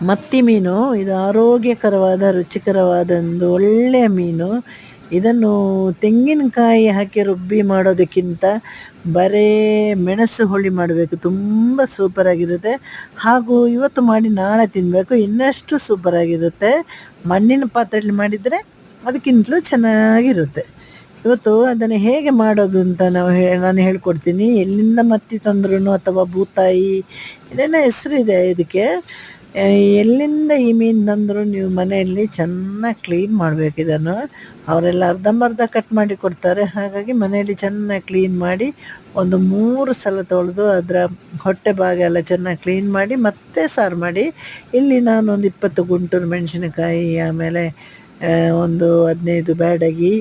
ಮತ್ತಿ ಮೀನು ಇದು ಆರೋಗ್ಯಕರವಾದ ರುಚಿಕರವಾದ ಒಂದು ಒಳ್ಳೆಯ ಮೀನು. ಇದನ್ನು ತೆಂಗಿನಕಾಯಿ ಹಾಕಿ ರುಬ್ಬಿ ಮಾಡೋದಕ್ಕಿಂತ ಬರೇ ಮೆಣಸು ಹುಳಿ ಮಾಡಬೇಕು, ತುಂಬ ಸೂಪರಾಗಿರುತ್ತೆ. ಹಾಗೂ ಇವತ್ತು ಮಾಡಿ ನಾಳೆ ತಿನ್ನಬೇಕು, ಇನ್ನಷ್ಟು ಸೂಪರಾಗಿರುತ್ತೆ. ಮಣ್ಣಿನ ಪಾತ್ರೆಯಲ್ಲಿ ಮಾಡಿದರೆ ಅದಕ್ಕಿಂತಲೂ ಚೆನ್ನಾಗಿರುತ್ತೆ. ಇವತ್ತು ಅದನ್ನು ಹೇಗೆ ಮಾಡೋದು ಅಂತ ನಾನು ಹೇಳ್ಕೊಡ್ತೀನಿ. ಎಲ್ಲಿಂದ ಮತ್ತಿ ತಂದ್ರೂ ಅಥವಾ ಬೂತಾಯಿ ಇದೇನೋ ಹೆಸರಿದೆ ಇದಕ್ಕೆ. ಎಲ್ಲಿಂದ ಈ ಮೀನು ತಂದರೂ ನೀವು ಮನೆಯಲ್ಲಿ ಚೆನ್ನಾಗಿ ಕ್ಲೀನ್ ಮಾಡಬೇಕು. ಇದನ್ನು ಅವರೆಲ್ಲ ಅರ್ಧಂಬರ್ಧ ಕಟ್ ಮಾಡಿ ಕೊಡ್ತಾರೆ. ಹಾಗಾಗಿ ಮನೆಯಲ್ಲಿ ಚೆನ್ನಾಗಿ ಕ್ಲೀನ್ ಮಾಡಿ ಒಂದು 3 ಸಲ ತೊಳೆದು ಅದರ ಹೊಟ್ಟೆ ಭಾಗ ಎಲ್ಲ ಚೆನ್ನಾಗಿ ಕ್ಲೀನ್ ಮಾಡಿ ಮತ್ತೆ ಸಾರು ಮಾಡಿ. ಇಲ್ಲಿ ನಾನು ಒಂದು 20 ಗುಂಟೂರು ಮೆಣಸಿನಕಾಯಿ, ಆಮೇಲೆ ಒಂದು 15 ಬ್ಯಾಡಗಿ,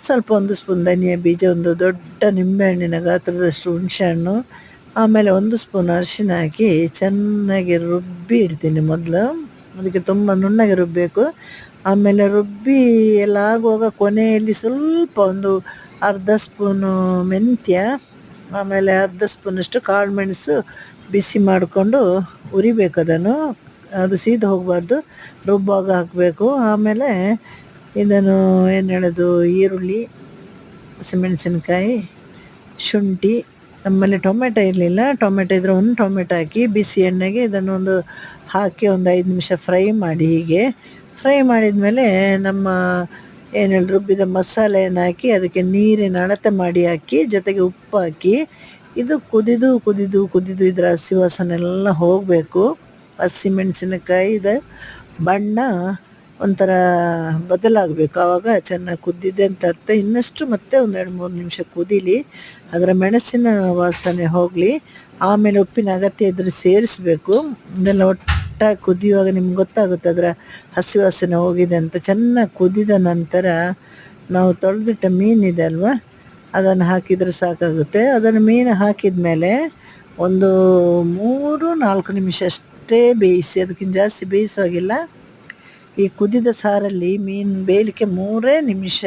ಸ್ವಲ್ಪ 1 ಸ್ಪೂನ್ ಧನಿಯಾ ಬೀಜ, ಒಂದು ದೊಡ್ಡ ನಿಂಬೆಹಣ್ಣಿನ ಗಾತ್ರದಷ್ಟು ಹುಣಸೆಹಣ್ಣು, ಆಮೇಲೆ 1 ಸ್ಪೂನ್ ಅರಿಶಿನ ಹಾಕಿ ಚೆನ್ನಾಗಿ ರುಬ್ಬಿ ಇಡ್ತೀನಿ. ಮೊದಲು ಅದಕ್ಕೆ ತುಂಬ ನುಣ್ಣಗೆ ರುಬ್ಬಬೇಕು. ಆಮೇಲೆ ರುಬ್ಬಿ ಎಲ್ಲ ಆಗುವಾಗ ಕೊನೆಯಲ್ಲಿ ಸ್ವಲ್ಪ ಒಂದು ಅರ್ಧ ಸ್ಪೂನು ಮೆಂತ್ಯ, ಆಮೇಲೆ ಅರ್ಧ ಸ್ಪೂನಷ್ಟು ಕಾಳು ಮೆಣಸು ಬಿಸಿ ಮಾಡಿಕೊಂಡು ಉರಿಬೇಕು. ಅದನ್ನು ಅದು ಸೀದ ಹೋಗಬಾರ್ದು, ರುಬ್ಬಾಗ ಹಾಕಬೇಕು. ಆಮೇಲೆ ಇದನ್ನು ಏನು ಹೇಳೋದು, ಈರುಳ್ಳಿ, ಹಸಿಮೆಣಸಿನ್ಕಾಯಿ, ಶುಂಠಿ, ನಮ್ಮಲ್ಲಿ ಟೊಮೆಟೊ ಇರಲಿಲ್ಲ, ಟೊಮೆಟೊ ಇದ್ದರೆ 1 ಟೊಮೆಟೊ ಹಾಕಿ ಬಿಸಿ ಎಣ್ಣೆಗೆ ಇದನ್ನು ಹಾಕಿ ಒಂದು 5 ನಿಮಿಷ ಫ್ರೈ ಮಾಡಿ. ಹೀಗೆ ಫ್ರೈ ಮಾಡಿದ ಮೇಲೆ ನಮ್ಮ ಏನು ರುಬ್ಬಿದ ಮಸಾಲೆಯನ್ನು ಹಾಕಿ ಅದಕ್ಕೆ ನೀರಿನ ಅಳತೆ ಮಾಡಿ ಹಾಕಿ, ಜೊತೆಗೆ ಉಪ್ಪು ಹಾಕಿ ಇದು ಕುದಿದು ಇದರ ಹಸಿ ವಾಸನೆ ಎಲ್ಲ ಹೋಗಬೇಕು. ಹಸಿಮೆಣಸಿನಕಾಯಿದ ಬಣ್ಣ ಒಂಥರ ಬದಲಾಗಬೇಕು, ಆವಾಗ ಚೆನ್ನಾಗಿ ಕುದ್ದಿದೆ ಅಂತ ಅರ್ಥ. ಇನ್ನಷ್ಟು ಮತ್ತೆ ಒಂದು 2-3 ನಿಮಿಷ ಕುದೀಲಿ, ಅದರ ಮೆಣಸಿನ ವಾಸನೆ ಹೋಗಲಿ. ಆಮೇಲೆ ಉಪ್ಪಿನ ಅಗತ್ಯ ಇದ್ದರೆ ಸೇರಿಸಬೇಕು. ಇದೆಲ್ಲ ಒಟ್ಟಾಗಿ ಕುದಿಯುವಾಗ ನಿಮ್ಗೆ ಗೊತ್ತಾಗುತ್ತೆ ಅದರ ಹಸಿ ವಾಸನೆ ಹೋಗಿದೆ ಅಂತ. ಚೆನ್ನಾಗಿ ಕುದಿದ ನಂತರ ನಾವು ತೊಳೆದಿಟ್ಟ ಮೀನಿದೆ ಅಲ್ವಾ, ಅದನ್ನು ಹಾಕಿದರೆ ಸಾಕಾಗುತ್ತೆ. ಅದನ್ನು ಮೀನು ಹಾಕಿದ ಮೇಲೆ ಒಂದು 3-4 ನಿಮಿಷ ಅಷ್ಟೇ ಬೇಯಿಸಿ, ಅದಕ್ಕಿಂತ ಜಾಸ್ತಿ ಬೇಯಿಸುವಾಗಿಲ್ಲ. ಈ ಕುದಿದ ಸಾರಲ್ಲಿ ಮೀನು ಬೇಯಲಿಕ್ಕೆ 3 ನಿಮಿಷ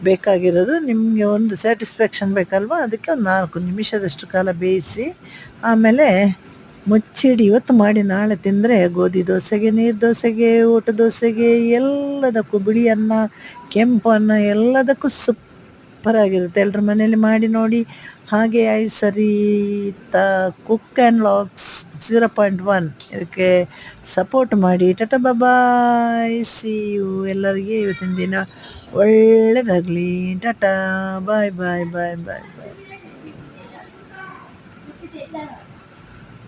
ಬೇಕಾಗಿರೋದು. ನಿಮಗೆ ಒಂದು ಸ್ಯಾಟಿಸ್ಫ್ಯಾಕ್ಷನ್ ಬೇಕಲ್ವ, ಅದಕ್ಕೆ ಒಂದು 4 ನಿಮಿಷದಷ್ಟು ಕಾಲ ಬೇಯಿಸಿ ಆಮೇಲೆ ಮುಚ್ಚಿಡಿ. ಇವತ್ತು ಮಾಡಿ ನಾಳೆ ತಿಂದರೆ ಗೋಧಿ ದೋಸೆಗೆ, ನೀರು ದೋಸೆಗೆ, ಊಟ ದೋಸೆಗೆ, ಎಲ್ಲದಕ್ಕೂ, ಬಿಳಿ ಅನ್ನ, ಕೆಂಪು ಅನ್ನ, ಎಲ್ಲದಕ್ಕೂ ಸೂಪರಾಗಿರುತ್ತೆ. ಎಲ್ಲರ ಮನೇಲಿ ಮಾಡಿ ನೋಡಿ. ಹಾಗೆ ಸರಿತಾ ಕುಕ್ ಆ್ಯಂಡ್ ಲಾಗ್ಸ್ 0.1 ಇದಕ್ಕೆ ಸಪೋರ್ಟ್ ಮಾಡಿ. ಟಾಟಾ ಬಾಯ್, ಸಿ ಯು. ಎಲ್ಲರಿಗೆ ಇವತ್ತಿನ ದಿನ ಒಳ್ಳೆಯದಾಗಲಿ. ಟಾಟಾ ಬಾಯ್ ಬಾಯ್ ಬಾಯ್ ಬಾಯ್ ಬಾಯ್.